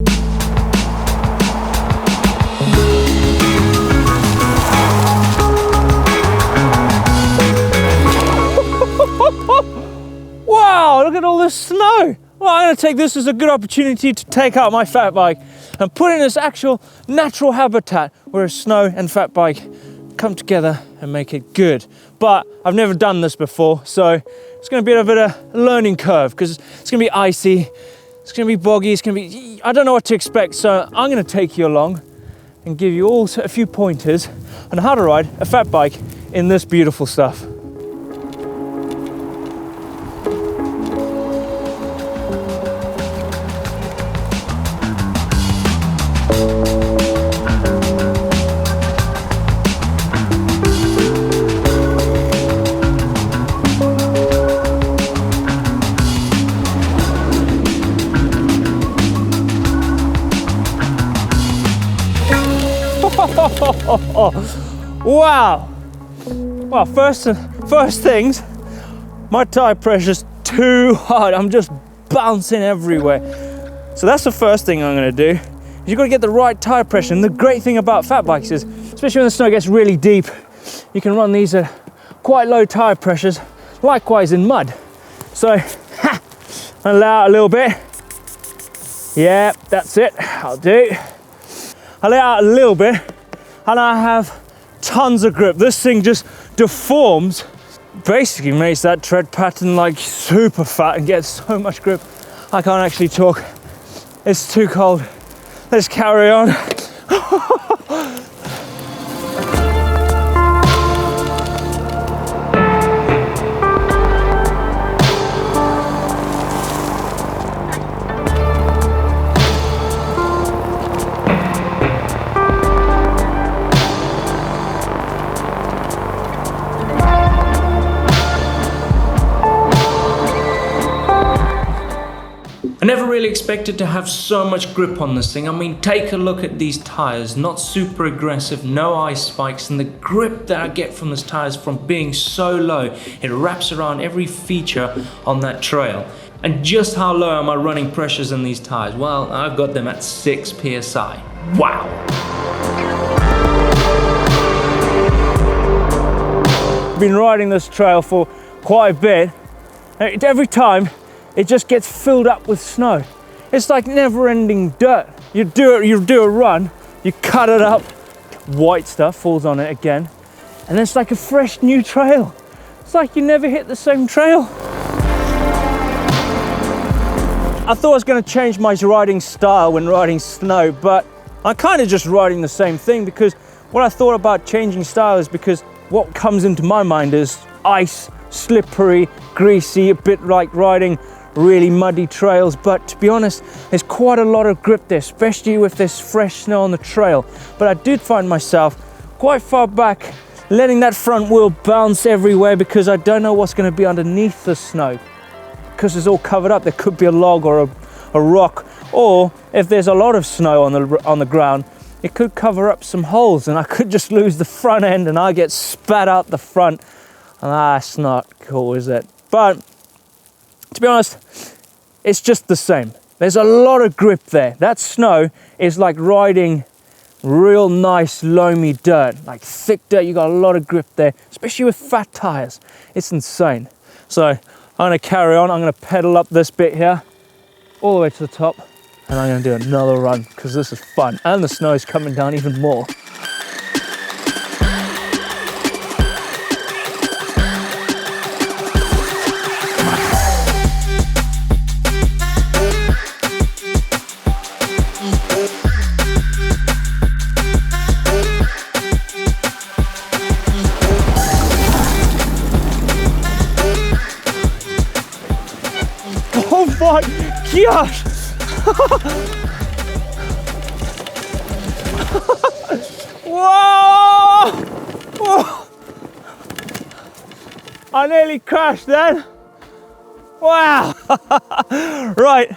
Wow, look at all this snow. Well, I'm going to take this as a good opportunity to take out my fat bike and put in this actual natural habitat where a snow and fat bike come together and make it good. But I've never done this before, so it's going to be a bit of a learning curve because it's going to be icy, it's going to be boggy, it's going to be, I don't know what to expect. So I'm going to take you along and give you all a few pointers on how to ride a fat bike in this beautiful stuff. Wow. Well, first things, my tire pressure's too hard. I'm just bouncing everywhere. So that's the first thing I'm going to do. You've got to get the right tire pressure. And the great thing about fat bikes is, especially when the snow gets really deep, you can run these at quite low tire pressures. Likewise in mud. So, allow it a little bit. Yeah, that's it. I'll do. I lay out a little bit and I have tons of grip. This thing just deforms, basically makes that tread pattern like super fat and gets so much grip. I can't actually talk. It's too cold. Let's carry on. I never really expected to have so much grip on this thing. I mean, take a look at these tires, not super aggressive, no ice spikes, and the grip that I get from this tires from being so low, it wraps around every feature on that trail. And just how low are my running pressures in these tires? Well, I've got them at 6 PSI. Wow! I've been riding this trail for quite a bit. Every time, it just gets filled up with snow. It's like never-ending dirt. You do a run, you cut it up, white stuff falls on it again, and it's like a fresh new trail. It's like you never hit the same trail. I thought I was going to change my riding style when riding snow, but I'm kind of just riding the same thing, because what I thought about changing style is because what comes into my mind is ice, slippery, greasy, a bit like riding really muddy trails. But to be honest, there's quite a lot of grip there, especially with this fresh snow on the trail. But I did find myself quite far back, letting that front wheel bounce everywhere because I don't know what's going to be underneath the snow. Because it's all covered up, there could be a log or a rock, or if there's a lot of snow on the ground, it could cover up some holes and I could just lose the front end and I get spat out the front. And that's not cool, is it? But to be honest, it's just the same. There's a lot of grip there. That snow is like riding real nice loamy dirt, like thick dirt. You got a lot of grip there, especially with fat tires. It's insane. So I'm gonna carry on. I'm gonna pedal up this bit here, all the way to the top, and I'm gonna do another run because this is fun. And the snow is coming down even more. Oh my gosh! Whoa! Whoa! I nearly crashed then. Wow! Right,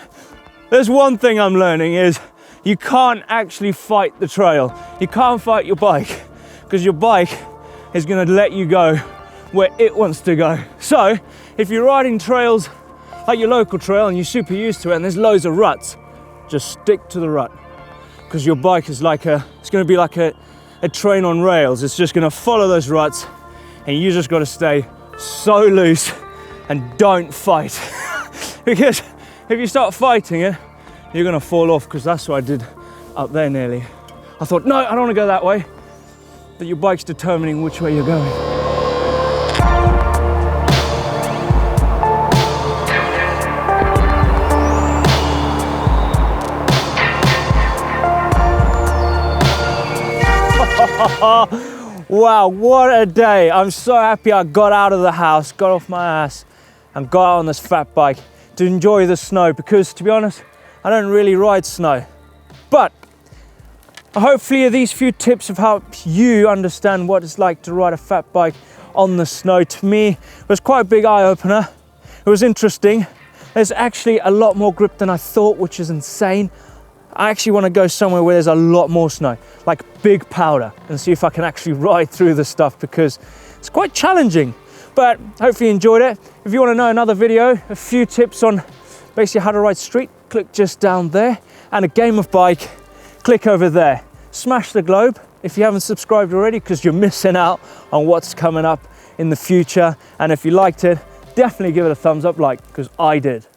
there's one thing I'm learning is you can't actually fight the trail. You can't fight your bike because your bike is going to let you go where it wants to go. So if you're riding trails like your local trail and you're super used to it and there's loads of ruts, just stick to the rut, because your bike is like it's going to be like a train on rails. It's just going to follow those ruts, and you just got to stay so loose and don't fight. Because if you start fighting it, you're going to fall off, because that's what I did up there nearly. I thought, no, I don't want to go that way. But your bike's determining which way you're going. Wow, what a day. I'm so happy I got out of the house, got off my ass and got out on this fat bike to enjoy the snow, because to be honest, I don't really ride snow. But hopefully these few tips have helped you understand what it's like to ride a fat bike on the snow. To me, it was quite a big eye-opener. It was interesting. There's actually a lot more grip than I thought, which is insane. I actually want to go somewhere where there's a lot more snow, like big powder, and see if I can actually ride through the stuff, because it's quite challenging. But hopefully you enjoyed it. If you want to know another video, a few tips on basically how to ride street, click just down there, and a game of bike, click over there. Smash the globe if you haven't subscribed already, because you're missing out on what's coming up in the future. And if you liked it, definitely give it a thumbs up, like, because I did.